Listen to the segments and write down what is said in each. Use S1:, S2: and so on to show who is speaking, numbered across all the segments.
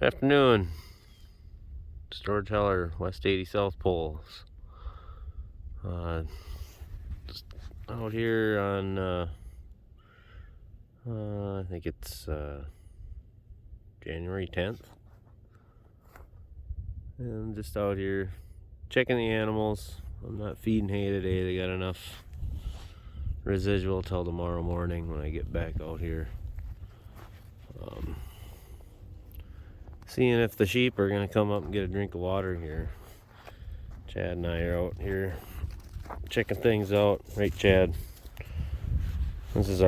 S1: Afternoon. Storage Heller, West 80 South Poles. Just out here on, I think it's January 10th. And I'm just out here checking the animals. I'm not feeding hay today. They got enough residual till tomorrow morning when I get back out here. Seeing if the sheep are going to come up and get a drink of water here. Chad and I are out here checking things out. Right, Chad? This is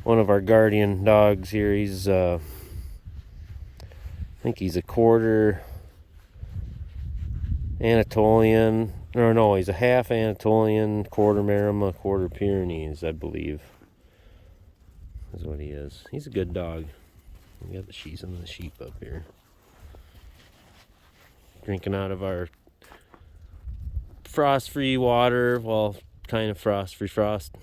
S1: one of our guardian dogs here. He's I think he's a quarter Anatolian. No, he's a half Anatolian, quarter Maremma, quarter Pyrenees, I believe. That's what he is. He's a good dog. We got some of the sheep up here. Drinking out of our frost-free water. Well, kind of frost-free frost.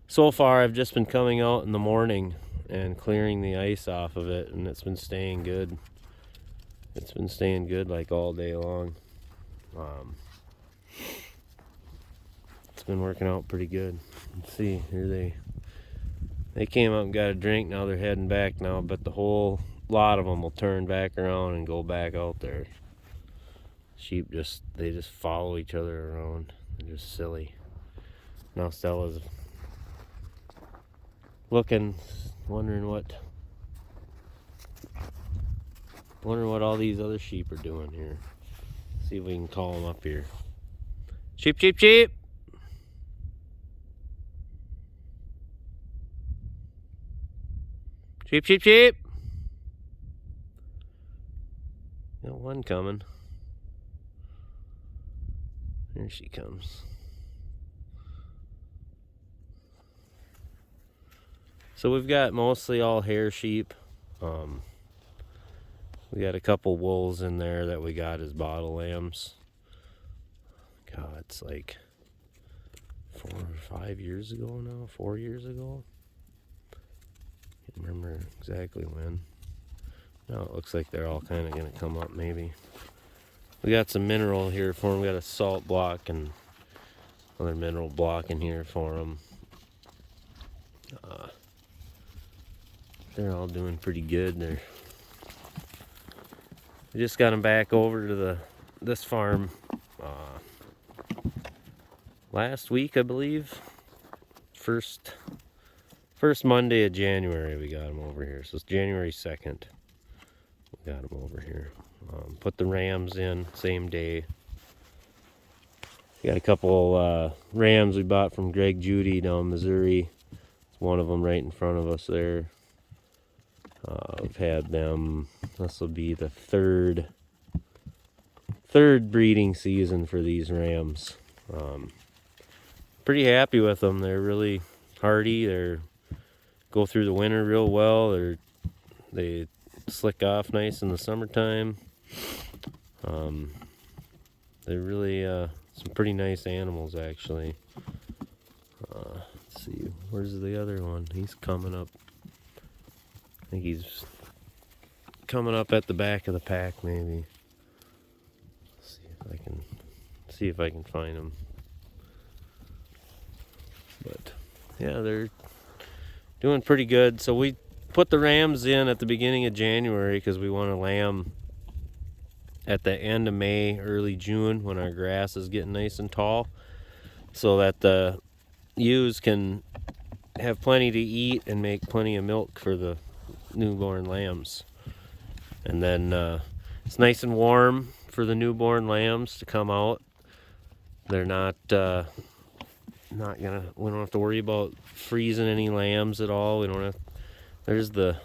S1: So far, I've just been coming out in the morning and clearing the ice off of it, and it's been staying good. It's been staying good like all day long. It's been working out pretty good. Let's see, here they came up and got a drink. Now they're heading back now, but the whole lot of them will turn back around and go back out there. Sheep they just follow each other around. They're just silly. Now Stella's looking, wondering what all these other sheep are doing here. See if we can call them up here. Sheep, sheep, sheep. Sheep, sheep, sheep. Got one coming. Here she comes. So we've got mostly all hair sheep. We got a couple wolves in there that we got as bottle lambs. God, it's like 4 or 5 years ago now, 4 years ago. Can't remember exactly when. Now it looks like they're all kind of going to come up maybe. We got some mineral here for them. We got a salt block and another mineral block in here for them. They're all doing pretty good. We just got them back over to this farm last week, I believe. First Monday of January we got them over here. So it's January 2nd. We got them over here. Put the rams in same day. We got a couple rams we bought from Greg Judy down in Missouri. It's one of them right in front of us there. We've had them. This will be the third breeding season for these rams. Pretty happy with them. They're really hardy. They go through the winter real well. They slick off nice in the summertime. They're really some pretty nice animals actually. Let's see, where's the other one? He's coming up. I think he's coming up at the back of the pack maybe. See if I can find him. But yeah, they're doing pretty good. So we put the rams in at the beginning of January because we want to lamb at the end of May, early June when our grass is getting nice and tall, so that the ewes can have plenty to eat and make plenty of milk for the newborn lambs. And then it's nice and warm for the newborn lambs to come out. They're not gonna, we don't have to worry about freezing any lambs at all. We don't have, there's the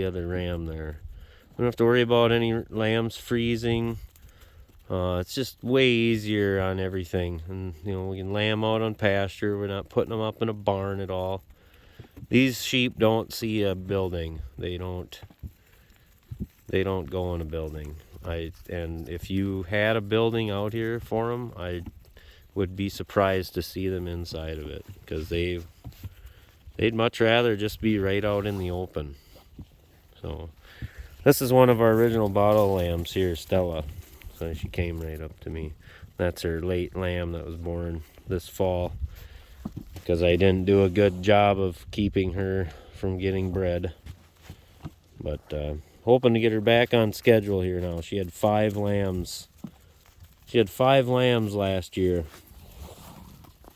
S1: other ram there. We don't have to worry about any lambs freezing. It's just way easier on everything. And we can lay them out on pasture. We're not putting them up in a barn at all. These sheep don't see a building. They don't go in a building. And if you had a building out here for them, I would be surprised to see them inside of it, because they'd much rather just be right out in the open. So this is one of our original bottle lambs here, Stella. So she came right up to me. That's her late lamb that was born this fall, because I didn't do a good job of keeping her from getting bred. But hoping to get her back on schedule here now. She had 5 lambs. She had 5 lambs last year.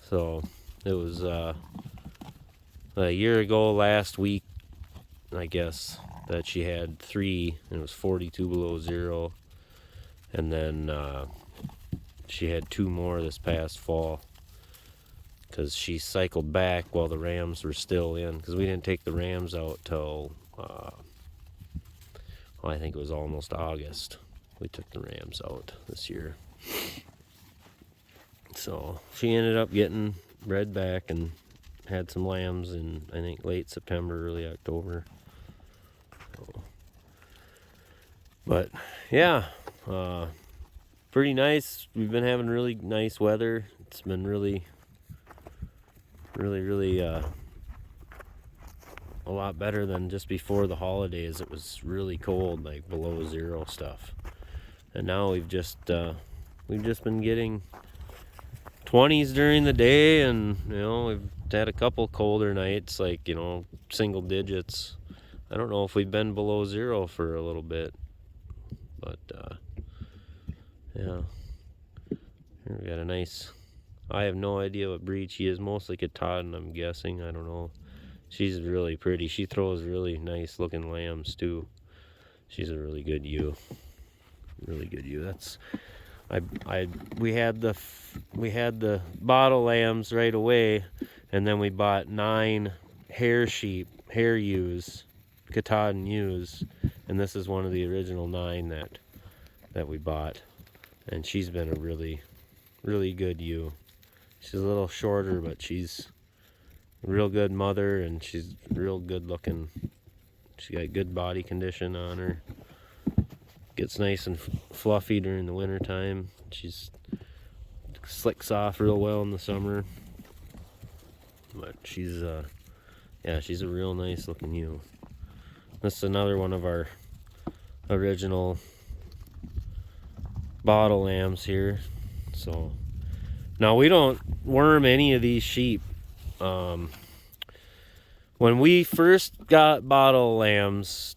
S1: So it was a year ago last week, I guess, that she had 3, and it was 42 below zero. And then she had 2 more this past fall, because she cycled back while the rams were still in, because we didn't take the rams out till I think it was almost August. We took the rams out this year. So she ended up getting bred back and had some lambs in, I think, late September, early October. So, but yeah, pretty nice. We've been having really nice weather. It's been really a lot better than just before the holidays. It was really cold, like below zero stuff. And now we've just been getting 20s during the day, and we've had a couple colder nights, like single digits. I don't know if we've been below zero for a little bit, but yeah. Here we got a nice, I have no idea what breed she is, mostly Katahdin, I'm guessing. I don't know. She's really pretty. She throws really nice looking lambs too. She's a really good ewe. Really good ewe. That's we had the bottle lambs right away, and then we bought 9 hair ewes, Katahdin ewes, and this is one of the original 9 that we bought, and she's been a really good ewe. She's a little shorter, but she's a real good mother, and she's real good looking. She got good body condition on her. Gets nice and fluffy during the winter time. She's slicks off real well in the summer. But she's she's a real nice looking ewe. This is another one of our original bottle lambs here. So now we don't worm any of these sheep. When we first got bottle lambs,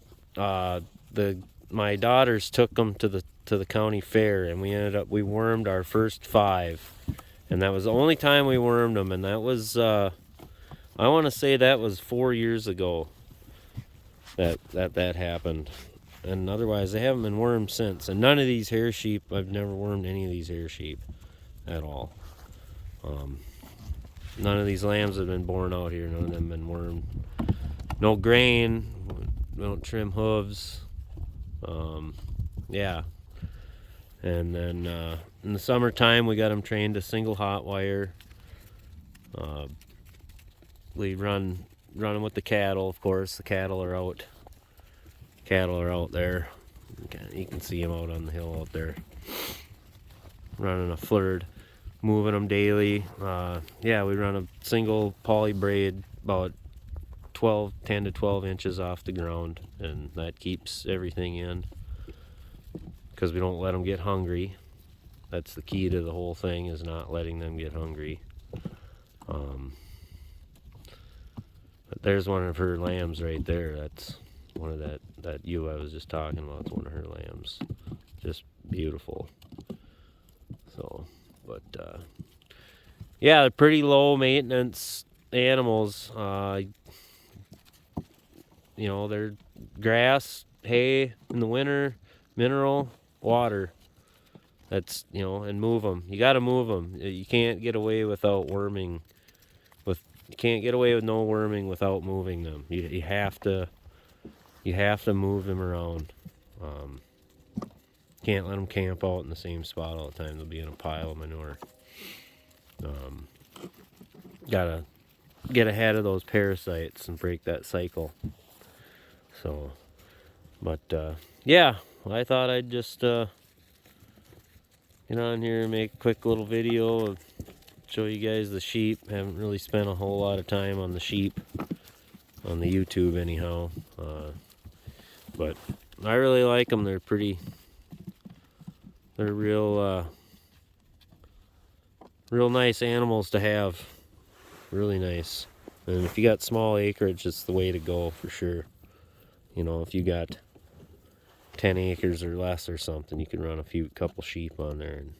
S1: my daughters took them to the county fair, and we wormed our first 5, and that was the only time we wormed them, and that was I want to say that was 4 years ago that happened, and otherwise they haven't been wormed since. And none of these hair sheep, I've never wormed any of these hair sheep at all. None of these lambs have been born out here. None of them have been wormed. No grain. We don't trim hooves. Yeah. And then in the summertime, we got them trained to single hot wire. We run them with the cattle, of course. The cattle are out. Cattle are out there. You can see them out on the hill out there, running a flirt, moving them daily. Yeah, we run a single poly braid about 10 to 12 inches off the ground, and that keeps everything in, because we don't let them get hungry. That's the key to the whole thing, is not letting them get hungry. But there's one of her lambs right there. That's one of that ewe I was just talking about. It's one of her lambs. Just beautiful. So, but yeah, they're pretty low maintenance animals. They're grass, hay in the winter, mineral, water. That's, and move them. You got to move them. You can't get away without worming. You can't get away with no worming without moving them. You have to move them around. Can't let them camp out in the same spot all the time. They'll be in a pile of manure. Gotta get ahead of those parasites and break that cycle. So, but yeah, I thought I'd just get on here and make a quick little video of show you guys the sheep. Haven't really spent a whole lot of time on the sheep on the YouTube anyhow. But I really like them. They're pretty. They're real nice animals to have. Really nice. And if you got small acreage, it's the way to go for sure. You know, if you got 10 acres or less or something, you can run couple sheep on there and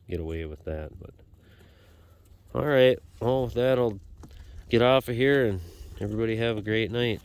S1: get away with that. But all right, well, with that, I'll get off of here, and everybody have a great night.